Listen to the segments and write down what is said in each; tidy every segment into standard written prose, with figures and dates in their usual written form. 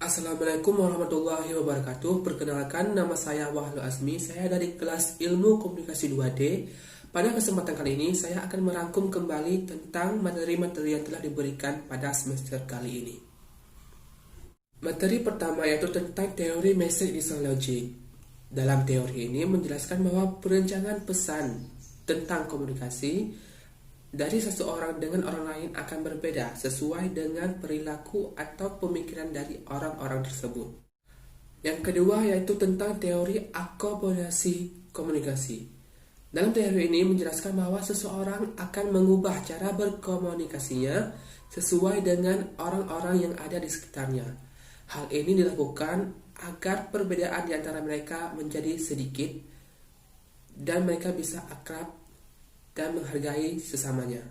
Assalamualaikum warahmatullahi wabarakatuh. Perkenalkan, nama saya Wahlu Azmi. Saya dari kelas Ilmu Komunikasi 2D. Pada kesempatan kali ini, saya akan merangkum kembali tentang materi-materi yang telah diberikan pada semester kali ini. Materi pertama yaitu tentang teori message design logic. Dalam teori ini menjelaskan bahwa perencanaan pesan tentang komunikasi dari seseorang dengan orang lain akan berbeda sesuai dengan perilaku atau pemikiran dari orang-orang tersebut. Yang kedua yaitu tentang teori akomodasi komunikasi. Dalam teori ini menjelaskan bahwa seseorang akan mengubah cara berkomunikasinya sesuai dengan orang-orang yang ada di sekitarnya. Hal ini dilakukan agar perbedaan di antara mereka menjadi sedikit dan mereka bisa akrab dan menghargai sesamanya.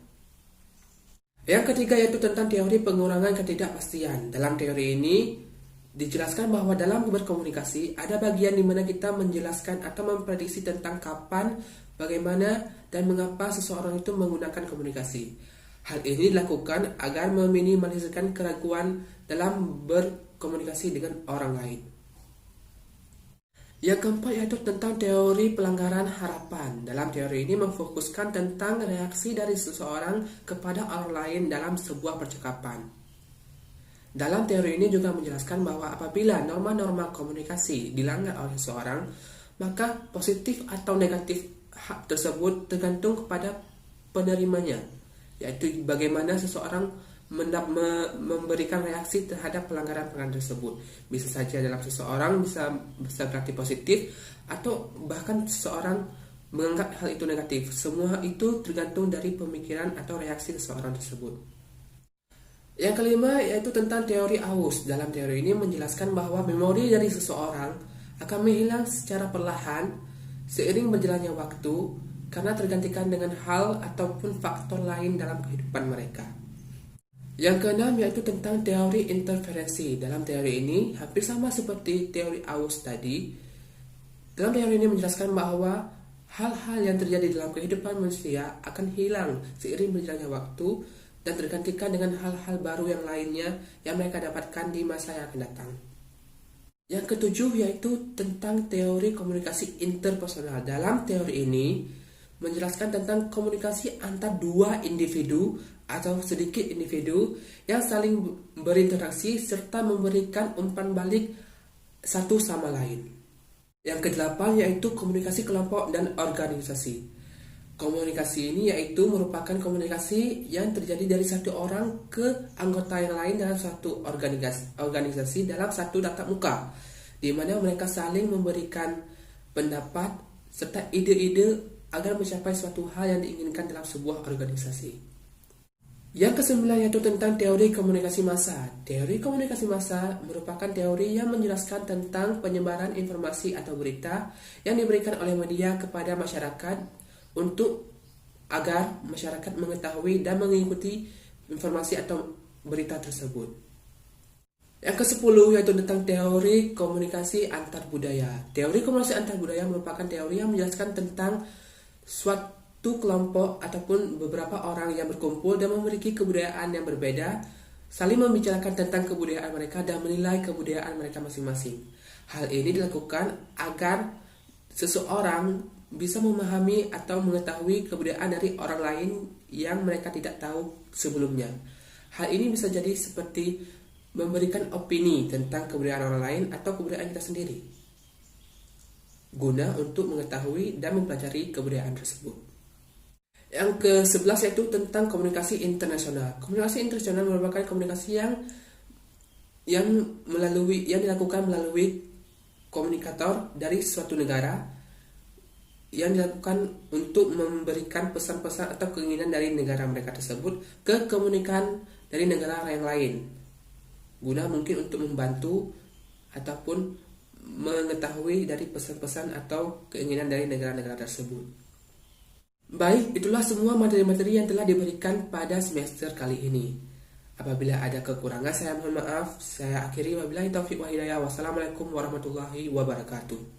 Yang ketiga yaitu tentang teori pengurangan ketidakpastian. Dalam teori ini dijelaskan bahwa dalam berkomunikasi ada bagian di mana kita menjelaskan atau memprediksi tentang kapan, bagaimana, dan mengapa seseorang itu menggunakan komunikasi. Hal ini dilakukan agar meminimalisirkan keraguan dalam berkomunikasi dengan orang lain. Yang keempat yaitu tentang teori pelanggaran harapan. Dalam teori ini memfokuskan tentang reaksi dari seseorang kepada orang lain dalam sebuah percakapan. Dalam teori ini juga menjelaskan bahwa apabila norma-norma komunikasi dilanggar oleh seseorang, maka positif atau negatif hak tersebut tergantung kepada penerimanya, yaitu bagaimana seseorang memberikan reaksi terhadap pelanggaran-pelanggaran tersebut. Bisa saja dalam seseorang bisa berarti positif atau bahkan seseorang menganggap hal itu negatif. Semua itu tergantung dari pemikiran atau reaksi seseorang tersebut. Yang kelima yaitu tentang teori AUS. Dalam teori ini menjelaskan bahwa memori dari seseorang akan menghilang secara perlahan seiring berjalannya waktu karena tergantikan dengan hal ataupun faktor lain dalam kehidupan mereka. Yang keenam yaitu tentang teori interferensi. Dalam teori ini hampir sama seperti teori AUS tadi. Dalam teori ini menjelaskan bahwa hal-hal yang terjadi dalam kehidupan manusia akan hilang seiring berjalannya waktu dan tergantikan dengan hal-hal baru yang lainnya yang mereka dapatkan di masa yang akan datang. Yang ketujuh yaitu tentang teori komunikasi interpersonal. Dalam teori ini menjelaskan tentang komunikasi antar dua individu atau sedikit individu yang saling berinteraksi serta memberikan umpan balik satu sama lain. Yang kedelapan yaitu komunikasi kelompok dan organisasi. Komunikasi ini yaitu merupakan komunikasi yang terjadi dari satu orang ke anggota yang lain dalam suatu organisasi dalam satu tatap muka, di mana mereka saling memberikan pendapat serta ide-ide agar mencapai suatu hal yang diinginkan dalam sebuah organisasi. Yang kesembilan yaitu tentang teori komunikasi massa. Teori komunikasi massa merupakan teori yang menjelaskan tentang penyebaran informasi atau berita yang diberikan oleh media kepada masyarakat untuk agar masyarakat mengetahui dan mengikuti informasi atau berita tersebut. Yang ke-10 yaitu tentang teori komunikasi antar budaya. Teori komunikasi antar budaya merupakan teori yang menjelaskan tentang suatu kelompok ataupun beberapa orang yang berkumpul dan memiliki kebudayaan yang berbeda, saling membicarakan tentang kebudayaan mereka dan menilai kebudayaan mereka masing-masing. Hal ini dilakukan agar seseorang bisa memahami atau mengetahui kebudayaan dari orang lain yang mereka tidak tahu sebelumnya. Hal ini bisa jadi seperti memberikan opini tentang kebudayaan orang lain atau kebudayaan kita sendiri, guna untuk mengetahui dan mempelajari kebudayaan tersebut. Yang ke-11 yaitu tentang komunikasi internasional. Komunikasi internasional merupakan komunikasi yang dilakukan melalui komunikator dari suatu negara yang dilakukan untuk memberikan pesan-pesan atau keinginan dari negara mereka tersebut ke komunikan dari negara yang lain, guna mungkin untuk membantu ataupun mengetahui dari pesan-pesan atau keinginan dari negara-negara tersebut. Baik, itulah semua materi-materi yang telah diberikan pada semester kali ini. Apabila ada kekurangan, saya mohon maaf. Saya akhiri, wabillahi taufiq wa hidayah. Wassalamualaikum warahmatullahi wabarakatuh.